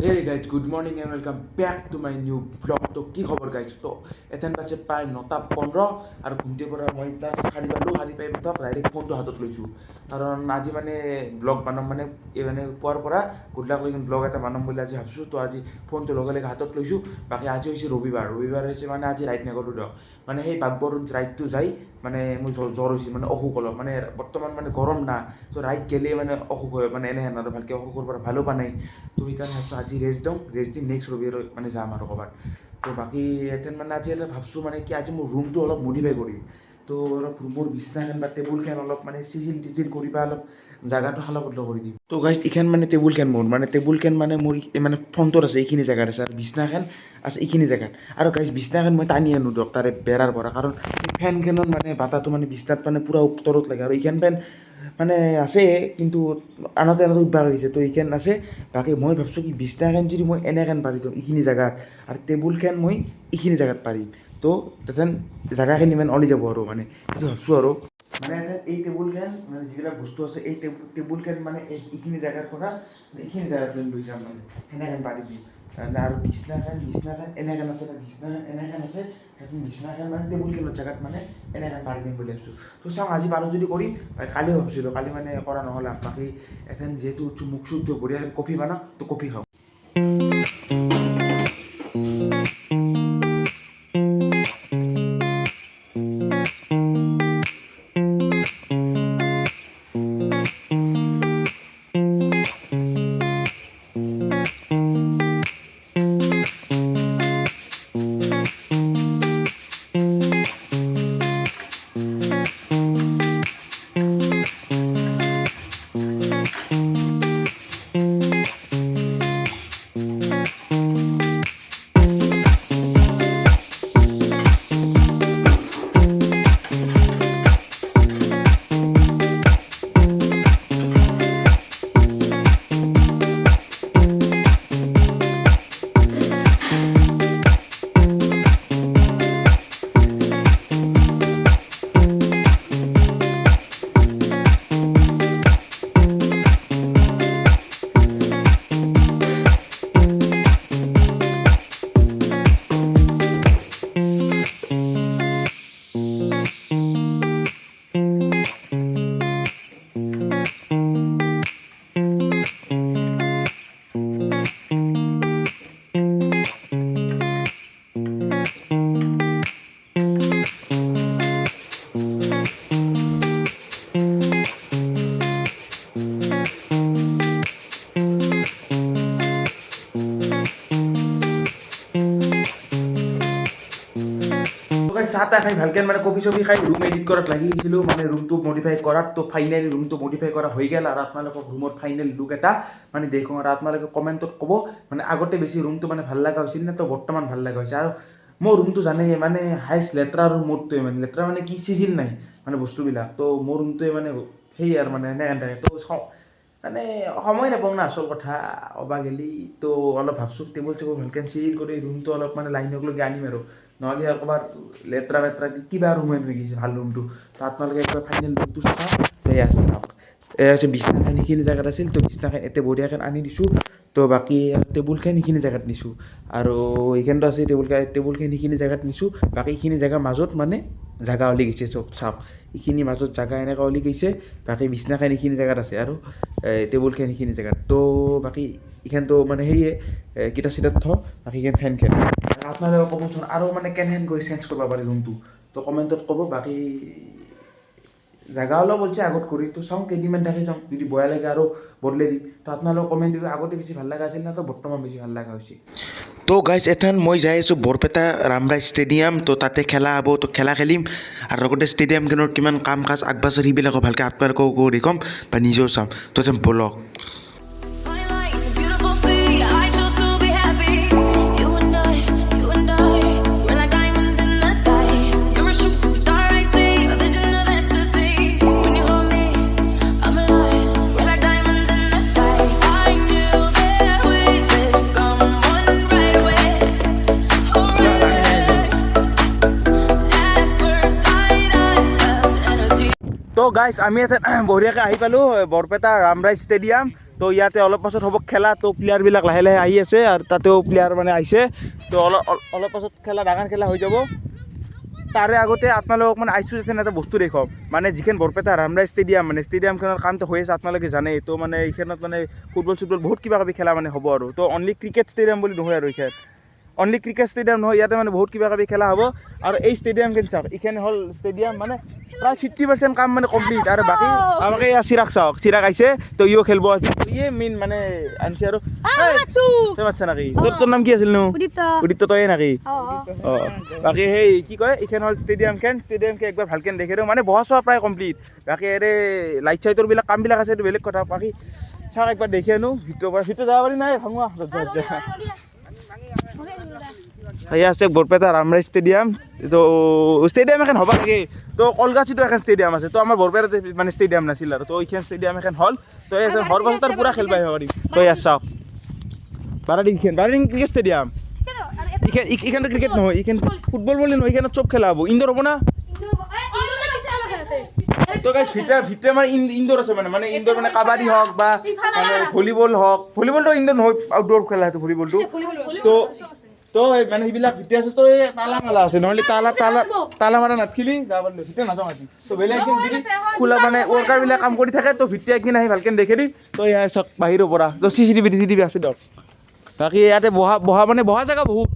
Hey guys, good morning and welcome back to my new vlog. তো কি খবৰ guys? তো এথেন বাজে প্ৰায় 9:15 আৰু ঘুমটিৰ পৰা মই জাষ্ট সাৰি পাই মাত্ৰ ডাইৰেক্ট ফোনটো হাতত লৈছোঁ কাৰণ আজি মানে ব্লগ বনাম মানে পুৱাৰ পৰা গধূলালৈকে ব্লগ এটা বনাম বুলি আজি ভাবিছোঁ। তো আজি ফোনটো লগে হাতত লৈছোঁ। বাকী আজি হৈছে ৰবিবাৰ হৈছে মানে আজি ৰাইড নগ'লোঁ দিয়ক। মানে সেই বাঘবৰ ৰাইডটো যাই মানে মোৰ জ্বৰ হৈছিল, মানে অসুখ অলপ, মানে বৰ্তমান মানে গৰম না, তো ৰাইড গেলে মানে অসুখ হয়, মানে এনেহেন আৰু ভালকৈ অসুখৰ পৰা ভালো পোৱা নাই। তো সেইকাৰণে ভাবছোঁ আজি ৰেষ্ট দি নেক্সট ৰবিবাৰ মানে যাম আৰু ক'ৰবাত। তো বাকী এথেন মানে আজি এটা ভাবছোঁ মানে কি আজি মোৰ ৰুমটো অলপ মডিফাই কৰিম। তো অলপ ৰুমৰ বিছনাখন বা টেবুলখন অলপ মানে চিজিল কৰি বা অলপ জাগাটো সালা বদল কৰি দিম। তো গাইজ এইখন মানে টেবুলখন মানে মোৰ মানে ফ্ৰণ্টত আছে, এইখিনি জেগাত আছে, আৰু বিছনাখন আছে এইখিনি জেগাত। আৰু গাইজ বিছনাখন মই টানি আনো দিয়ক তাৰে বেৰাৰ পৰা, কাৰণ ফেনখনত মানে বাতাটো মানে বিছনাত মানে পূৰা উত্তৰত লাগে, আৰু এইখন ফেন মানে আছে কিন্তু আনোতে অভ্যাস হৈছে, তো এইখন আছে। বাকী মই ভাবছোঁ কি বিছনাখন যদি মই এনেখন পাৰি দিওঁ এইখিনি জেগাত, আৰু টেবুলখন মই এইখিনি জেগাত পাৰিম, তো যেন জেগাখিনি ইমান ওলাই যাব আৰু মানে সেইটো ভাবছোঁ। আৰু মানে এই টেবুলখন মানে যিবিলাক বস্তু আছে এই টেবুলখন মানে এইখিনি জেগাৰ পৰা এইখিনি জেগাত লৈ যাম, মানে সেনেখন পাৰি দিম। আৰু বিছনাখন এনেখন আছে, বিছনাখন এনেখন আছে, বিছনাখন মানে টেবুলখনৰ জেগাত মানে এনেখন পাৰি দিম বুলি ভাবিছোঁ। তো চাওঁ আজি পাৰোঁ যদি কৰিম, কালিও ভাবিছিলোঁ, কালি মানে কৰা নহ'ল। বাকী এথেন যিহেতু মুখ চুখ ধুই বঢ়িয়াকৈ কফি বনাওঁ, তো কফি খাওঁ। চাহ তাহ খাই ভালকৈ মানে কফি চফি খাই ৰুম এডিট কৰাত লাগি গৈছিলোঁ, মানে ৰুমটো মডিফাই কৰাত। তো ফাইনেলি ৰুমটো মডিফাই কৰা হৈ গ'ল, আৰু আপোনালোকক ৰুমৰ ফাইনেল লুক এটা মানে দেখুৱাওঁ, আৰু আপোনালোকে কমেণ্টত ক'ব মানে আগতে বেছি ৰুমটো মানে ভাল লগা হৈছিল নে তো বৰ্তমান ভাল লগা হৈছে। আৰু মোৰ ৰুমটো জানেই মানে হাইষ্ট লেতেৰা, আৰু মোৰটোৱে মানে লেতেৰা মানে কি চিজিল নাই মানে বস্তুবিলাক। তো মোৰ ৰুমটোৱে মানে সেই আৰু মানে এনেহেন থাকে। তো চাওঁ মানে সময় নাপাওঁ না আচল কথা ক'ব গ'লে। তো অলপ ভাবছোঁ টেবুল চেবুল ভালকৈ চিজিল কৰি ৰুমটো অলপ মানে লাইনকলৈকে আনিম, আৰু নহ'লে আৰু ক'ৰবাত লেতেৰা কিবা ৰুম হৈ গৈছে ভাল ৰুমটো। তো আপোনালোকে একবাৰ ফাইনেল ৰুমটো চাওঁ। সেয়া চাওক, হৈছে বিছনাখন সেইখিনি জেগাত আছিল, তো বিছনাখন এতিয়া বঢ়িয়াকৈ আনি দিছোঁ। তো বাকী টেবুলখন সেইখিনি জেগাত নিছোঁ, আৰু এইখানটো আছে টেবুলখন সেইখিনি জেগাত নিছোঁ। বাকী এইখিনি জেগাৰ মাজত মানে জেগা ওলাই গৈছে, চব চাওক এইখিনি মাজত জেগা এনেকৈ ওলাই গৈছে। বাকী বিছনাখন এইখিনি জেগাত আছে, আৰু টেবুলখন সেইখিনি জেগাত। তো বাকী এইখানটো মানে সেয়ে কিতাপ চিতাপ থওঁ, বাকী এইখান ফেনখন। আপোনালোকে ক'বচোন আৰু মানে কেনেহেন কৰি চেঞ্জ কৰিব পাৰি ৰুমটো, তো কমেণ্টত ক'ব। বাকী জেগা অলপ বলছে আগত কৰি, তো চাওঁ কেইদিনমান থাকি চাওঁ, যদি বেয়া লাগে আৰু বদলাই দিম। তো আপোনালোকে কমেণ্ট দিব আগতে বেছি ভাল লগা আছিল না তো বৰ্তমান বেছি ভাল লগা হৈছে। তো গাইজ এথেন মই যাই আছোঁ বৰপেটা ৰামৰাজ ষ্টেডিয়াম। তো তাতে খেলা হ'ব, তো খেলা খেলিম, আৰু লগতে ষ্টেডিয়ামখনৰ কিমান কাম কাজ আগবাঢ়িছে সেইবিলাকো ভালকৈ আপোনালোককো দেখুৱাম বা নিজেও চাম। তো বলক। তো গাইজ আমি এটা বঢ়িয়াকৈ আহি পালোঁ বৰপেটা ৰামৰাজ ষ্টেডিয়াম। তো ইয়াতে অলপ পাছত হ'ব খেলা তো প্লেয়াৰবিলাক লাহে লাহে আহি আছে আৰু তাতেও প্লেয়াৰ মানে আহিছে তো অলপ পাছত খেলা ডাঙৰ খেলা হৈ যাব তাৰে আগতে আপোনালোকক মানে আইছোঁ যেন এটা বস্তু দেখুৱাম মানে যিখন বৰপেটা ৰামৰাজ ষ্টেডিয়াম মানে ষ্টেডিয়ামখনৰ কামটো হৈ আছে আপোনালোকে জানেই তো মানে এইখনত মানে ফুটবল বহুত কিবা কিবি খেলা মানে হ'ব আৰু তো অনলি ক্ৰিকেট ষ্টেডিয়াম বুলি নহয় আৰু এইখন অনলি ক্ৰিকেট ষ্টেডিয়াম নহয় ইয়াতে মানে বহুত কিবা কিবি খেলা হ'ব আৰু এই ষ্টেডিয়ামখন চাওক এইখন হ'ল ষ্টেডিয়াম মানে প্ৰায় 50% কাম মানে কমপ্লিট আৰু বাকী আমাকে চিৰাগ চাওক চিৰাগ আহিছে তো ইও খেলিব ইয়ে মেইন মানে আনছে আৰু তই মাতছা নাকি তোৰ নাম কি আছিল নো উদিত্য তয়ে নাকি অঁ বাকী সেই কি কয় এইখন হ'ল ষ্টেডিয়ামখন একবাৰ ভালকৈ দেখে দিওঁ মানে বহা চহা প্ৰায় কমপ্লিট বাকী এৰে লাইট চাইটৰবিলাক কামবিলাক আছে এইটো বেলেগ কথা বাকী চাওক একবাৰ দেখি আনো ভিতৰত যাব পাৰি নাই ভাঙোৱা সেয়া আছে বৰপেটা ৰামৰাজ ষ্টেডিয়াম তো ষ্টেডিয়াম এখন হ'ব লাগে তো কলগাছিতো এখন ষ্টেডিয়াম আছে তো আমাৰ বৰপেটাতে মানে ষ্টেডিয়াম নাছিল আৰু তো এইখন ষ্টেডিয়াম এখন হ'ল তো এই হোৱাৰ পাছত তাৰ পূৰা খেলিব আহিব পাৰিম তো ইয়াত চাওক বাৰাডিং ক্ৰিকেট ষ্টেডিয়াম এইখনতো ক্ৰিকেট নহয় এইখন ফুটবল বুলি নহয় এইখনত চব খেলা হ'ব ইনডোৰ হ'ব না তো গাইজ ভিতৰে মানে ইনডোৰ আছে মানে ইনডোৰ মানে কাবাডী হওক বা মানে ভলীবলটো ইনডোৰ নহয় আউটডোৰ খেলা সেইটো ভলীবলটো তো মানে সেইবিলাক ভিতৰে আছে তো এই তালা মালা আছে নহ'লে তালা মাৰা নাথাকিলি যাব পাৰিলো ভিতৰে নাযাওঁ আজি তো বেলেগ একদিন যদি খোলা মানে ৱৰ্কাৰবিলাক কাম কৰি থাকে তো ভিতৰে একদিন আহি ভালকৈ দেখি দিম তো এয়া চাওক বাহিৰৰ পৰা তো চিচিটিভি আছে দিয়ক বাকী ইয়াতে বহা জেগা বহুত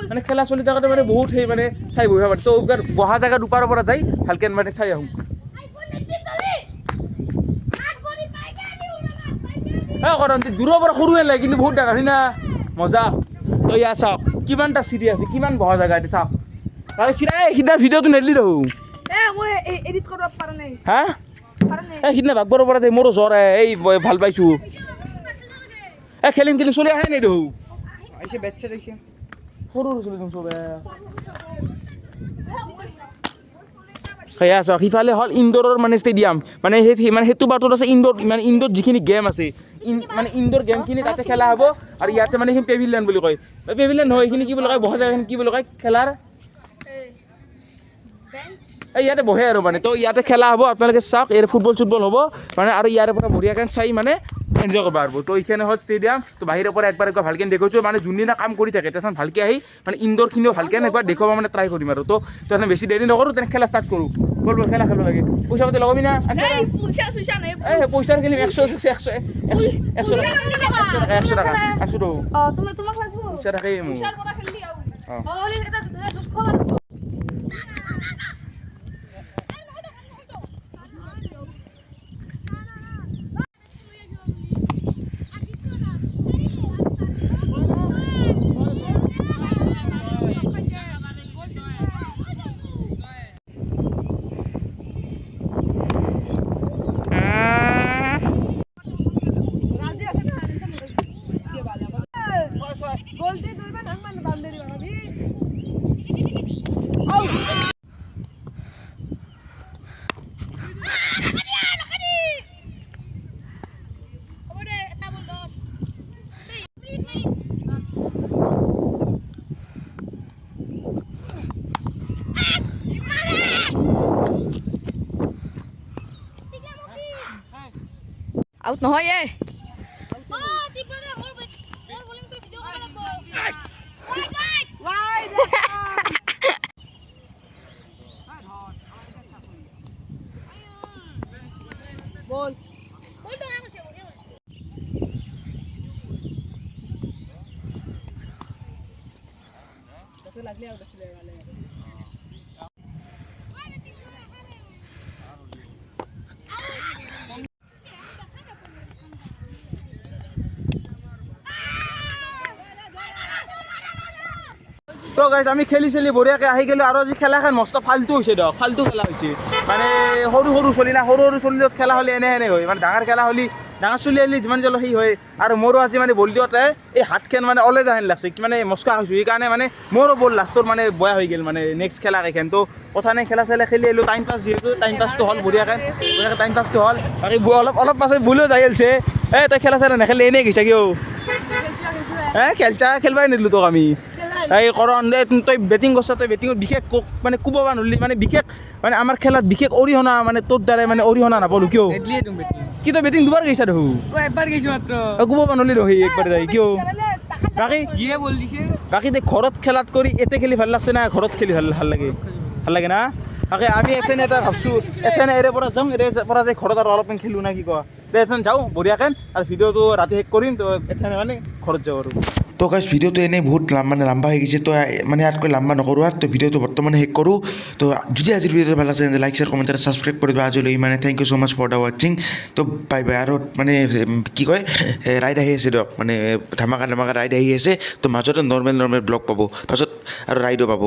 মানে খেলা চলি থাকোঁতে মানে বহুত সেই মানে চাই বহিব পাৰি তো বহা জেগাত ওপৰৰ পৰা যাই ভালকৈ মানে চাই আহোঁ কাৰণ দূৰৰ পৰা সৰুৱে লাগে কিন্তু বহুত ডাঙৰ হয় না মজা তো ইয়া চাওক কিমানটা চিৰি আছে কিমান বহা জেগা এতিয়া চাওক চিৰা সিদিনা ভিডিঅ'টো নেদলি দেখোঁ হা সিদিনা ভাগবৰ পৰা যায় মোৰো জ্বৰ এই ভাল পাইছোঁ খেলিম চলি আহে নাই দেখোঁ সৰু চলি চবে সেয়া চাওক সিফালে হ'ল ইনডোৰৰ মানে ষ্টেডিয়াম মানে সেইটো বাটত আছে ইনডোৰ যিখিনি গেম আছে মানে ইনডোৰ গেমখিনি তাতে খেলা হ'ব আৰু ইয়াতে মানে সেইখিনি পেভিলিয়ন বুলি কয় পেভিলিয়ন নহয় এইখিনি কি বুলি কয় বহা জেগাখিনি কি বুলি কয় খেলাৰ ইয়াতে বহে আৰু মানে তো ইয়াতে খেলা হ'ব আপোনালোকে চাওক ইয়াতে ফুটবল হ'ব মানে আৰু ইয়াৰে পৰা বঢ়িয়াকৈ চাই মানে এনজয় কৰিব পাৰিব তো এইখানে হ'ল ষ্টেডিয়াম তো বাহিৰৰ পৰা একবাৰ ভালকৈ দেখুৱাইছোঁ মানে যোনদিনা কাম কৰি থাকে তাৰপিছত ভালকৈ আহি মানে ইনডোৰখিনিও ভালকৈ একবাৰ দেখুৱাব মানে ট্ৰাই কৰিম আৰু তো তাৰপিছত বেছি দেৰি নকৰোঁ তেনে খেলা ষ্টাৰ্ট কৰোঁ বল খেলা খেলিব লাগে পইচা পাতি লগাবি না পইচাৰ খেলিম 100 টকা পইচা থাকেই মোৰ আউট নহয় এ বল লাগলে আউট আসলে তো গাইজ আমি খেলি বঢ়িয়াকৈ আহি গ'লোঁ আৰু আজি খেলাখন মস্ত ফাল্টু হৈছে দিয়ক ফাল্টু খেলা হৈছে মানে সৰু চলি খেলা হ'লে এনে হয় মানে ডাঙৰ খেলা হ'লে ডাঙৰ চলি আহিলে যিমান জ্বলো সেই হয় আৰু মোৰো আজি মানে বল দিওঁতে এই হাতখন মানে ওলাই যায় লাগছে মানে মস্কা হৈছোঁ সেইকাৰণে মানে মোৰো বল লাষ্টৰ মানে বেয়া হৈ গ'ল মানে নেক্সট খেলা কেইখন তো কথা নাই খেলা খেলি আহিলোঁ টাইম পাছ যিহেতু টাইম পাছটো হ'ল বঢ়িয়াকৈ টাইম পাছটো হ'ল বাকী অলপ পাছত বলো যাই আহিছে তই খেলা নেখেলি এনেই গৈছা কিয় খেলবাই নিদিলোঁ তোক আমি এই কাৰণ তই বেটিং কৰিছ তই বেটিঙত বিশেষ মানে কোবাব নোৱাৰিলি মানে বিশেষ মানে আমাৰ খেলাত বিশেষ অৰিহণা মানে তোৰ দ্বাৰাই মানে অৰিহণা নাপালোঁ কিয় কি তই বেটিং দুবাৰ গৈছা দেখো ও একবাৰ গেছি মাত্ৰ ক'ব পানলি ৰহি একবাৰ যাই কিয় বাকী গিয়ে বল দিছে বাকী দে ঘৰত খেলাত কৰি এতে খেলি ভাল লাগছে না ঘৰত খেলি ভাল লাগে ভাল লাগে না বাকী আমি এথেন এটা ভাবছোঁ এথেন এৰে পৰা যাওঁ এৰে পৰা যাই ঘৰত আৰু অলপমান খেলোঁ না কি কোৱা দে এথেন যাওঁ বঢ়িয়াকৈ আৰু ভিডিঅ'টো ৰাতি শেষ কৰিম তো এথেন মানে ঘৰত যাওঁ আৰু তো গাইজ ভিডিওটো এনেই বহুত লাম্বা হৈ গৈছে তো মানে ইয়াতকৈ লাম্বা নকৰোঁ আৰু তো ভিডিওটো বৰ্তমানে শেষ কৰোঁ তো যদি আজিৰ ভিডিওটো ভাল লাগছে তেন্তে লাইক শ্বেয়াৰ কমেণ্ট আৰু ছাবস্ক্ৰাইব কৰি দিবা আজিলৈ মানে thank you so' much for the ৱাচিং তো বাই বাই আৰু মানে কি কয় ৰাইড আহি আছে দিয়ক মানে ধামাকা ৰাইড আহি আছে তো মাজতে নৰ্মেল ব্লগ পাব পাছত আৰু ৰাইডো পাব